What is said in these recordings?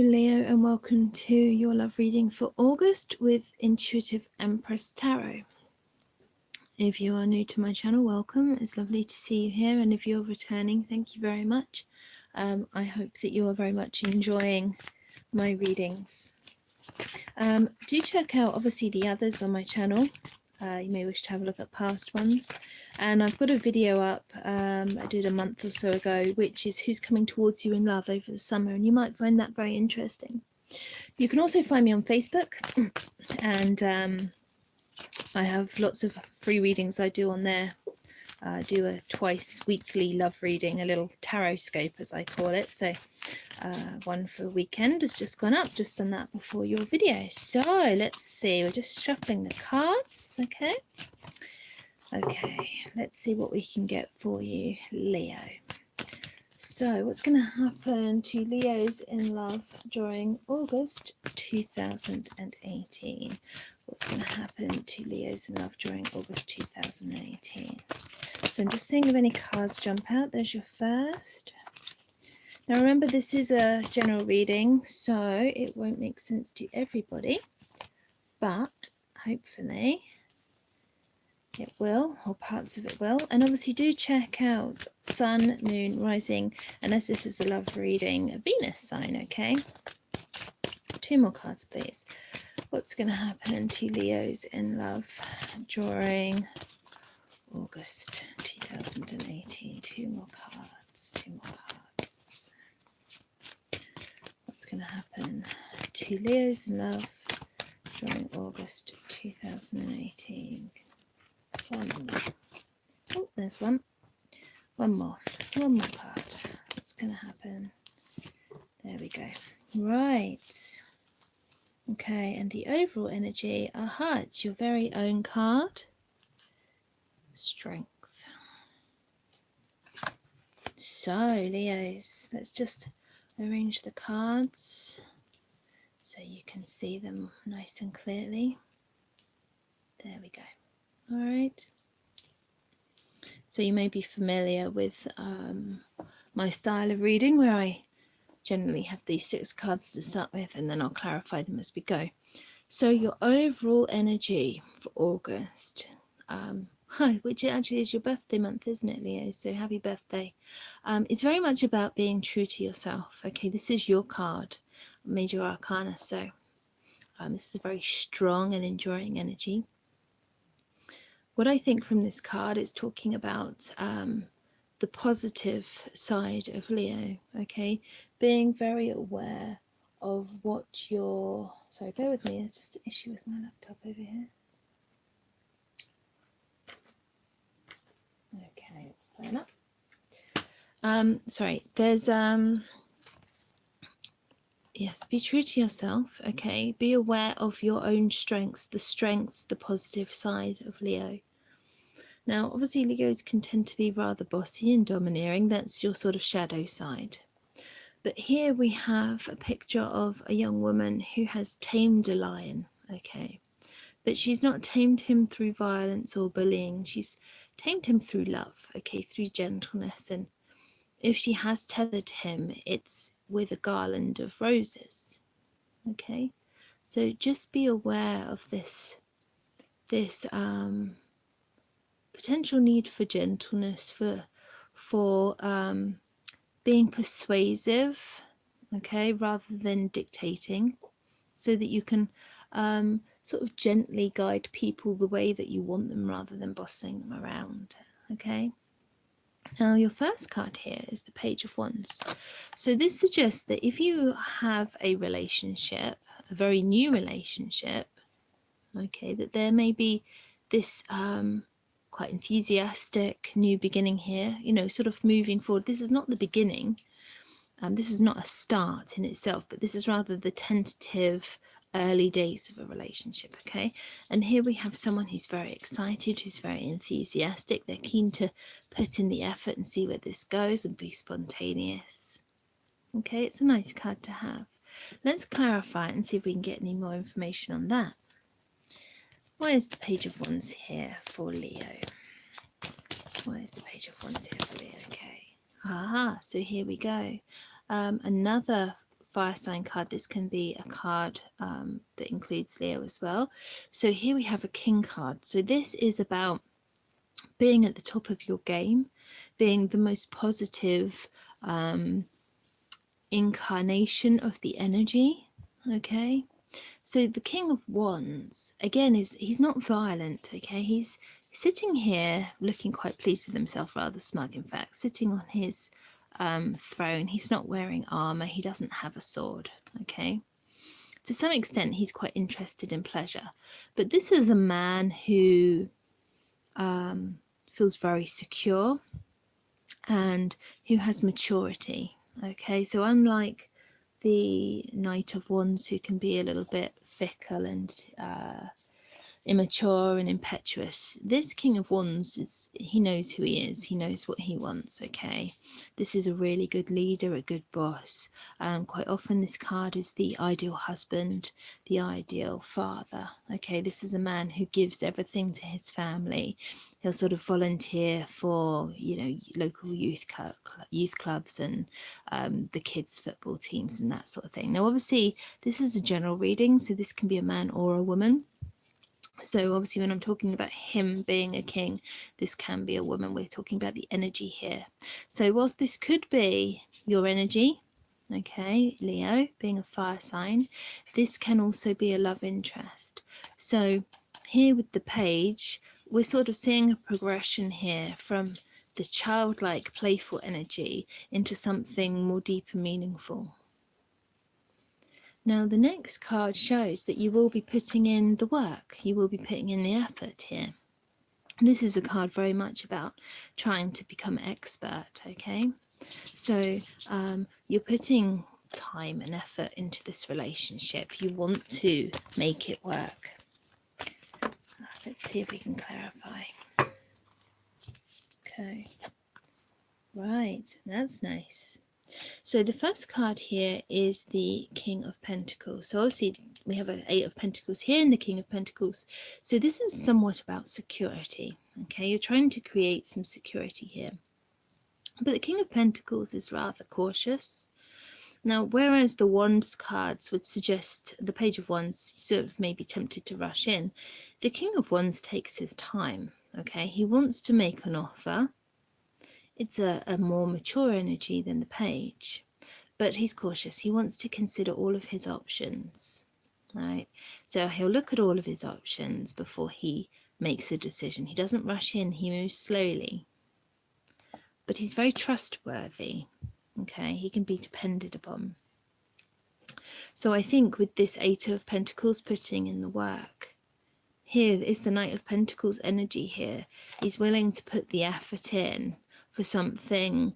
Leo, and welcome to your love reading for August with Intuitive Empress Tarot. If you are new to my channel, welcome. It's lovely to see you here, and if you're returning, thank you very much. I hope that you are very much enjoying my readings. Do check out obviously the others on my channel. You may wish to have a look at past ones, and I've got a video up I did a month or so ago, which is who's coming towards you in love over the summer, and you might find that very interesting. You can also find me on Facebook, and I have lots of free readings I do on there. I do a twice weekly love reading, a little tarot scope as I call it. So one for a weekend has just gone up, just done that before your video. So let's see, we're just shuffling the cards. Okay, let's see what we can get for you, Leo. So what's going to happen to Leos in love during August 2018? What's going to happen to Leos in love during August 2018? So I'm just seeing if any cards jump out. There's your first. Now remember, this is a general reading, so it won't make sense to everybody, but hopefully it will, or parts of it will. And obviously do check out Sun, Moon, Rising, unless this is a love reading, a Venus sign, okay? Two more cards, please. What's going to happen to Leos in love during August 2018? Two more cards, two more cards. What's going to happen to Leos in love during August 2018? One more. Oh, there's one. One more card. What's going to happen? There we go. Right. Okay, and the overall energy, aha, it's your very own card. Strength. So, Leos, let's just arrange the cards so you can see them nice and clearly. There we go. All right. So you may be familiar with my style of reading, where I generally have these 6 cards to start with, and then I'll clarify them as we go. So your overall energy for August, which actually is your birthday month, isn't it, Leo? So happy birthday. It's very much about being true to yourself. Okay, this is your card, Major Arcana. So this is a very strong and enduring energy. What I think from this card is talking about the positive side of Leo, okay? Being very aware of what your... Sorry, bear with me, there's just an issue with my laptop over here. Okay, let's play that. Sorry, there's... Yes, be true to yourself, okay? Be aware of your own strengths, the positive side of Leo. Now, obviously, Leos can tend to be rather bossy and domineering. That's your sort of shadow side. But here we have a picture of a young woman who has tamed a lion, okay? But she's not tamed him through violence or bullying. She's tamed him through love, okay, through gentleness. And if she has tethered him, it's with a garland of roses, okay? So just be aware of this potential need for gentleness, for being persuasive, okay, rather than dictating, so that you can sort of gently guide people the way that you want them rather than bossing them around, okay? Now your first card here is the Page of Wands. So this suggests that if you have a relationship, a very new relationship, okay, that there may be this quite enthusiastic new beginning here, you know, sort of moving forward. This is not the beginning, this is not a start in itself, but this is rather the tentative early days of a relationship, okay? And here we have someone who's very excited, who's very enthusiastic. They're keen to put in the effort and see where this goes and be spontaneous, okay? It's a nice card to have. Let's clarify it and see if we can get any more information on that. Why is the Page of Wands here for Leo? Why is the Page of Wands here for Leo? Okay. Aha, so here we go. Another fire sign card, this can be a card that includes Leo as well. So here we have a king card. So this is about being at the top of your game, being the most positive incarnation of the energy. Okay, so the King of Wands again he's not violent. Okay, he's sitting here looking quite pleased with himself, rather smug in fact, sitting on his throne. He's not wearing armor, he doesn't have a sword. Okay, to some extent he's quite interested in pleasure, but this is a man who feels very secure and who has maturity. Okay, so unlike the Knight of Wands, who can be a little bit fickle and immature and impetuous, this King of Wands he knows who he is, he knows what he wants. Okay, this is a really good leader, a good boss. Quite often this card is the ideal husband, the ideal father. Okay, this is a man who gives everything to his family. He'll sort of volunteer for, you know, local youth clubs and the kids football teams and that sort of thing. Now obviously this is a general reading, so this can be a man or a woman. So obviously when I'm talking about him being a king, this can be a woman. We're talking about the energy here. So whilst this could be your energy, okay, Leo, being a fire sign, this can also be a love interest. So here with the page, we're sort of seeing a progression here from the childlike, playful energy into something more deep and meaningful. Now the next card shows that you will be putting in the work, you will be putting in the effort here. This is a card very much about trying to become expert, okay? So you're putting time and effort into this relationship. You want to make it work. Let's see if we can clarify. Okay. Right, that's nice. So the first card here is the King of Pentacles. So obviously we have an Eight of Pentacles here and the King of Pentacles. So this is somewhat about security. Okay, you're trying to create some security here. But the King of Pentacles is rather cautious. Now, whereas the Wands cards would suggest, the Page of Wands sort of may be tempted to rush in, the King of Wands takes his time. Okay, he wants to make an offer. It's a more mature energy than the Page, but he's cautious. He wants to consider all of his options, right? So he'll look at all of his options before he makes a decision. He doesn't rush in, he moves slowly, but he's very trustworthy. Okay, he can be depended upon. So I think with this Eight of Pentacles putting in the work, here is the Knight of Pentacles energy here. He's willing to put the effort in for something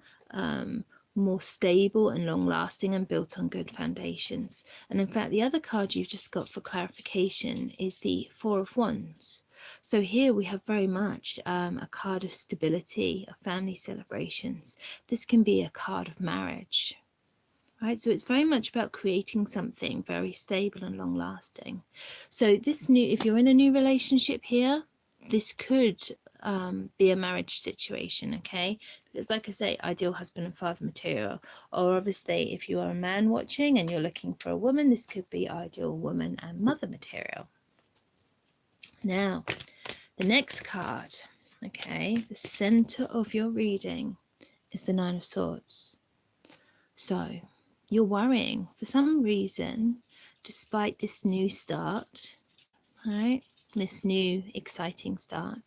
more stable and long lasting and built on good foundations. And in fact, the other card you've just got for clarification is the Four of Wands. So here we have very much a card of stability, of family celebrations. This can be a card of marriage. Right, so it's very much about creating something very stable and long lasting. So this new, if you're in a new relationship here, this could be a marriage situation, okay? Because like I say, ideal husband and father material. Or obviously if you are a man watching and you're looking for a woman, this could be ideal woman and mother material. Now, the next card, okay, the center of your reading is the Nine of Swords. So you're worrying for some reason, despite this new start, right? This new exciting start,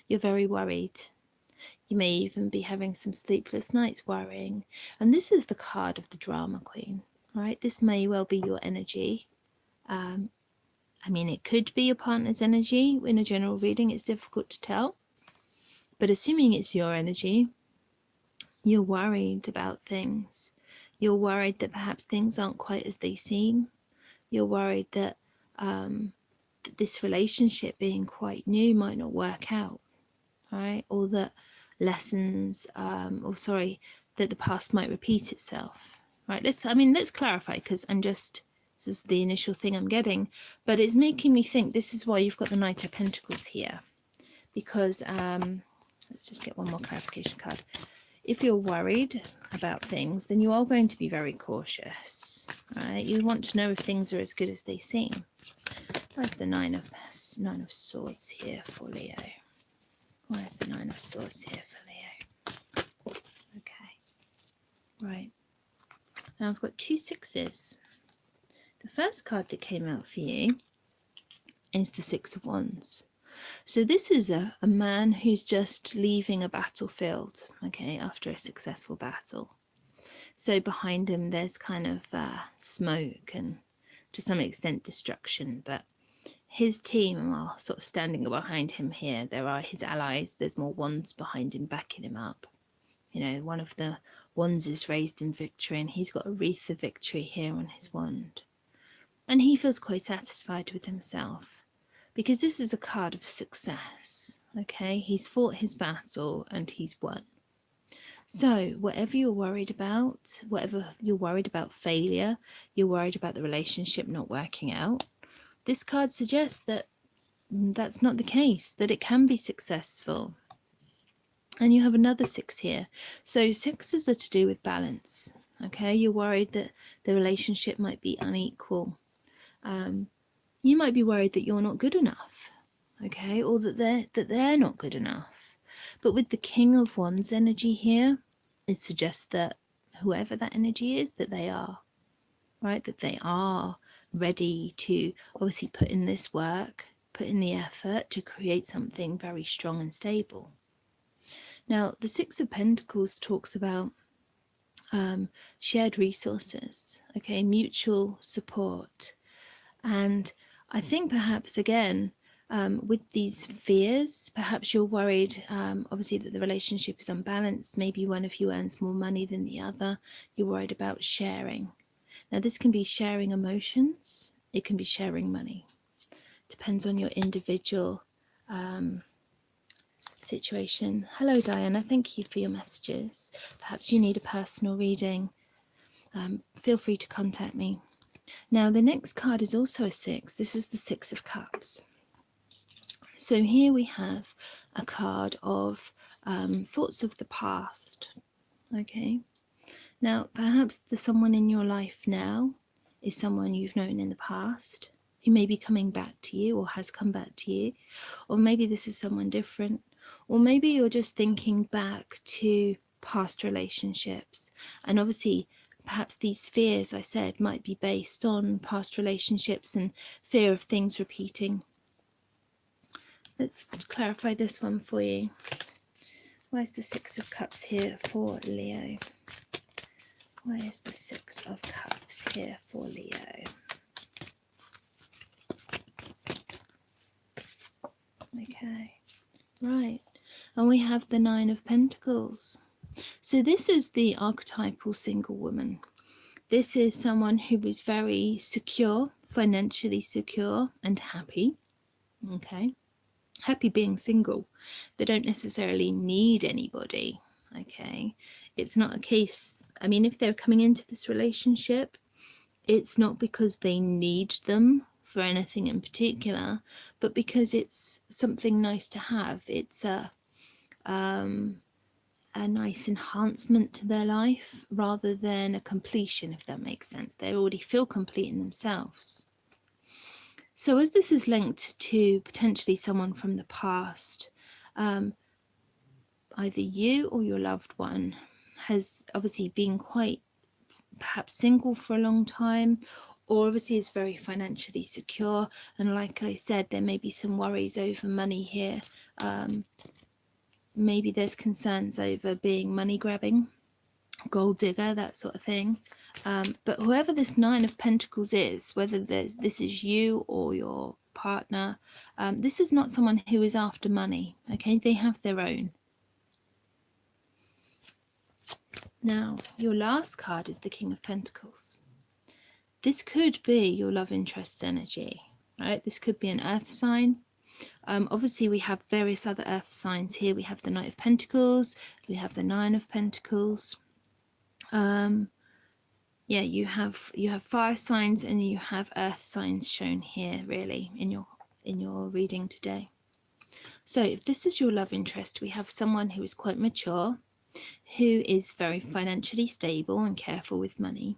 you're very worried. You may even be having some sleepless nights worrying. And this is the card of the drama queen, right? This may well be your energy. I mean, it could be your partner's energy. In a general reading, it's difficult to tell. But assuming it's your energy, you're worried about things. You're worried that perhaps things aren't quite as they seem. You're worried that this relationship being quite new might not work out, right? Or that lessons, that the past might repeat itself, right? Let's clarify, because this is the initial thing I'm getting, but it's making me think this is why you've got the Knight of Pentacles here, because let's just get one more clarification card. if you're worried about things, then you are going to be very cautious, right? You want to know if things are as good as they seem. Where's the Nine of Swords here for Leo? Where's the Nine of Swords here for Leo? Okay, right. Now I've got 2 sixes. The first card that came out for you is the Six of Wands. So this is a man who's just leaving a battlefield, okay, after a successful battle. So behind him there's kind of smoke and to some extent destruction, but his team are sort of standing behind him here. There are his allies. There's more wands behind him, backing him up. You know, one of the wands is raised in victory, and he's got a wreath of victory here on his wand. And he feels quite satisfied with himself because this is a card of success. Okay, he's fought his battle and he's won. So whatever you're worried about, whatever you're worried about failure, you're worried about the relationship not working out, this card suggests that that's not the case, that it can be successful. And you have another 6 here. So 6s are to do with balance. Okay, you're worried that the relationship might be unequal. You might be worried that you're not good enough. Okay, or that they're not good enough. But with the King of Wands energy here, it suggests that whoever that energy is, that they are. Right, that they are ready to obviously put in this work, put in the effort to create something very strong and stable. Now, the Six of Pentacles talks about shared resources, okay, mutual support. And I think perhaps, again, with these fears, perhaps you're worried, obviously, that the relationship is unbalanced. Maybe one of you earns more money than the other. You're worried about sharing. Now, this can be sharing emotions. It can be sharing money. Depends on your individual situation. Hello, Diana. Thank you for your messages. Perhaps you need a personal reading. Feel free to contact me. Now, the next card is also a 6. This is the 6 of Cups. So here we have a card of thoughts of the past. Okay. Now, perhaps the someone in your life now is someone you've known in the past who may be coming back to you or has come back to you, or maybe this is someone different, or maybe you're just thinking back to past relationships. And obviously, perhaps these fears, I said, might be based on past relationships and fear of things repeating. Let's clarify this one for you. Where's the 6 of Cups here for Leo? Where's the 6 of Cups here for Leo? Okay, right. And we have the 9 of Pentacles. So this is the archetypal single woman. This is someone who is very secure, financially secure and happy. Okay. Happy being single. They don't necessarily need anybody. Okay. It's not a case, I mean, if they're coming into this relationship, it's not because they need them for anything in particular, but because it's something nice to have. It's a nice enhancement to their life rather than a completion, if that makes sense. They already feel complete in themselves. So as this is linked to potentially someone from the past, either you or your loved one has obviously been quite perhaps single for a long time, or obviously is very financially secure. And like I said, there may be some worries over money here. Maybe there's concerns over being money grabbing, gold digger, that sort of thing. But whoever this 9 of Pentacles is, whether this is you or your partner, this is not someone who is after money. Okay, they have their own. Now, your last card is the King of Pentacles. This could be your love interest's energy, right? This could be an earth sign. Obviously, we have various other earth signs here. We have the Knight of Pentacles. We have the 9 of Pentacles. Yeah, you have fire signs and you have earth signs shown here, really, in your reading today. So if this is your love interest, we have someone who is quite mature. who is very financially stable and careful with money,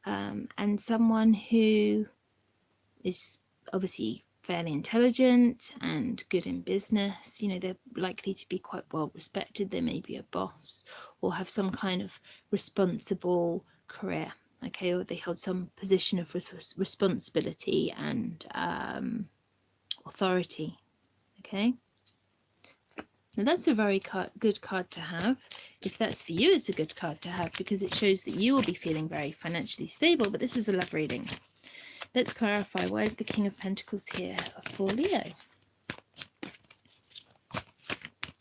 and someone who is obviously fairly intelligent and good in business. You know, they're likely to be quite well respected. They may be a boss or have some kind of responsible career, okay, or they hold some position of responsibility and authority, okay. Now that's a very good card to have. If that's for you, it's a good card to have because it shows that you will be feeling very financially stable. But this is a love reading. Let's clarify, why is the King of Pentacles here for Leo?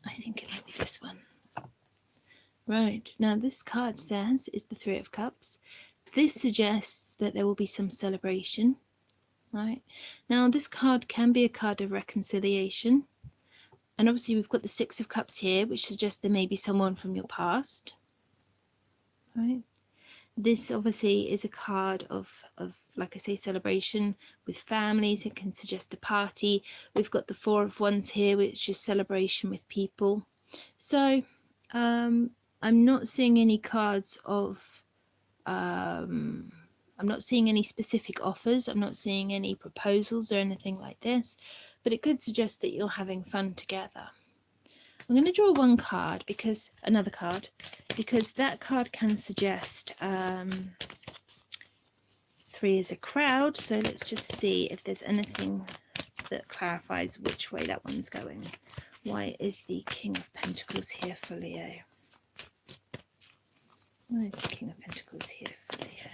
I think it might be this one. Right, now this card says is the Three of Cups. This suggests that there will be some celebration. Right, now this card can be a card of reconciliation. And obviously we've got the Six of Cups here, which suggests there may be someone from your past. Right. This obviously is a card of, like I say, celebration with families. It can suggest a party. We've got the Four of Wands here, which is celebration with people. So I'm not seeing any cards of, I'm not seeing any specific offers. I'm not seeing any proposals or anything like this, but it could suggest that you're having fun together. I'm going to draw one card, because another card, because that card can suggest three is a crowd. So let's just see if there's anything that clarifies which way that one's going. Why is the King of Pentacles here for Leo? Why is the King of Pentacles here for Leo?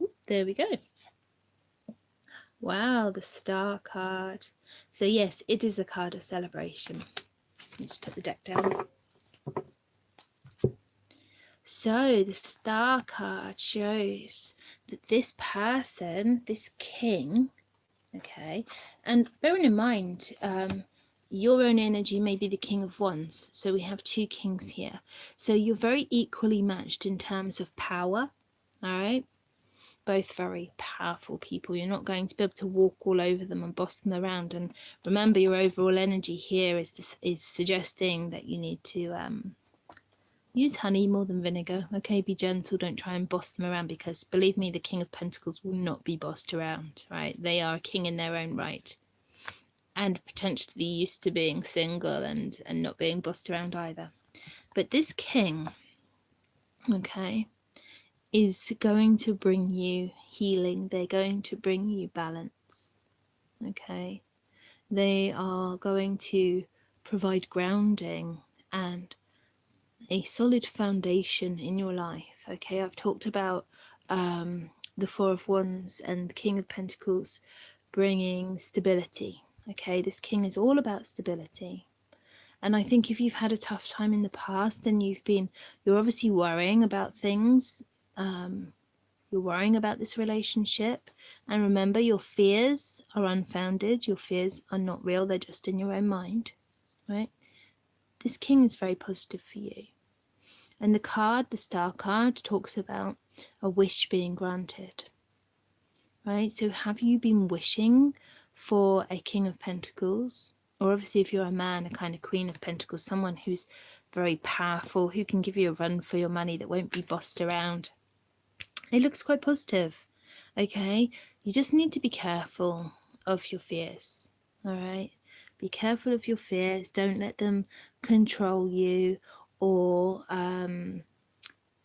Ooh, there we go. Wow, the Star card. So yes, it is a card of celebration. Let's put the deck down. So the Star card shows that this person, this king, okay, and bearing in mind, your own energy may be the King of Wands. So we have two kings here. So you're very equally matched in terms of power, all right? Both very powerful people. You're not going to be able to walk all over them and boss them around. And remember, your overall energy here is suggesting that you need to use honey more than vinegar. Okay, be gentle. Don't try and boss them around, because believe me, the King of Pentacles will not be bossed around. Right? They are a king in their own right, and potentially used to being single and not being bossed around either. But this king, okay, is going to bring you healing. They're going to bring you balance. Okay, they are going to provide grounding and a solid foundation in your life. Okay, I've talked about the Four of Wands and the King of Pentacles bringing stability. Okay, this king is all about stability. And I think if you've had a tough time in the past and you're obviously worrying about things, you're worrying about this relationship. And remember, your fears are unfounded. Your fears are not real. They're just in your own mind, right? This king is very positive for you. And the card, the Star card, talks about a wish being granted, right? So have you been wishing for a King of Pentacles? Or obviously, if you're a man, a kind of Queen of Pentacles, someone who's very powerful, who can give you a run for your money, that won't be bossed around. It looks quite positive, okay? You just need to be careful of your fears, all right? Be careful of your fears. Don't let them control you or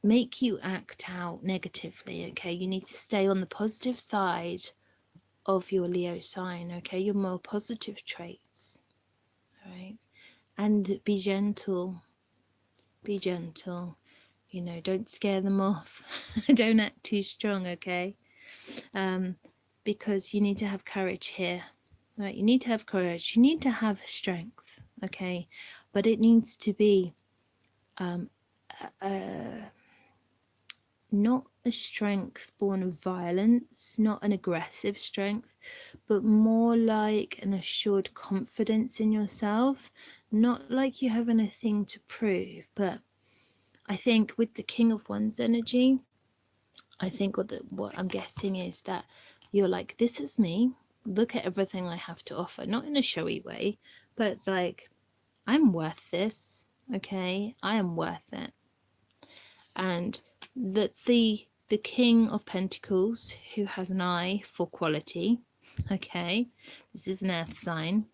make you act out negatively, okay? You need to stay on the positive side of your Leo sign, okay? Your more positive traits, all right? And be gentle. Be gentle. You know, don't scare them off. Don't act too strong, okay? Because you need to have courage here, right? You need to have courage. You need to have strength, okay? But it needs to be not a strength born of violence, not an aggressive strength, but more like an assured confidence in yourself, not like you have anything to prove. But I think with the King of Wands energy, I think what I'm getting is that you're like, this is me, look at everything I have to offer, not in a showy way, but like, I'm worth this. Okay, I am worth it. And that the King of Pentacles, who has an eye for quality, okay, this is an earth sign.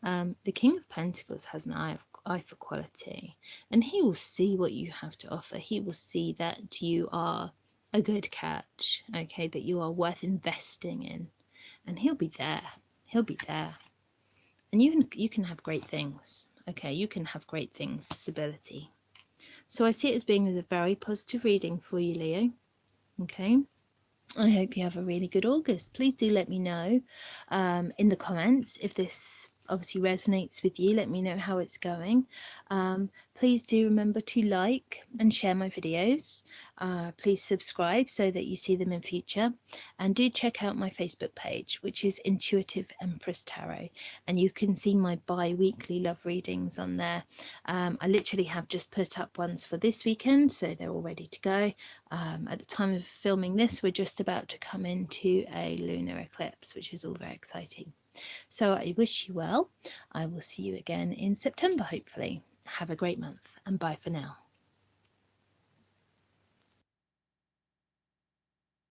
The King of Pentacles has an eye for quality, and he will see what you have to offer. He will see that you are a good catch, okay, that you are worth investing in, and he'll be there. He'll be there, and you can have great things. Okay, you can have great things. Stability. So I see it as being a very positive reading for you, Leo. Okay. I hope you have a really good August. Please do let me know in the comments if this obviously resonates with you. Let me know how it's going. Please do remember to like and share my videos. Please subscribe so that you see them in future. And do check out my Facebook page, which is Intuitive Empress Tarot. And you can see my bi-weekly love readings on there. I literally have just put up ones for this weekend, so they're all ready to go. At the time of filming this, we're just about to come into a lunar eclipse, which is all very exciting. So I wish you well. I will see you again in September, hopefully. Have a great month, and bye for now.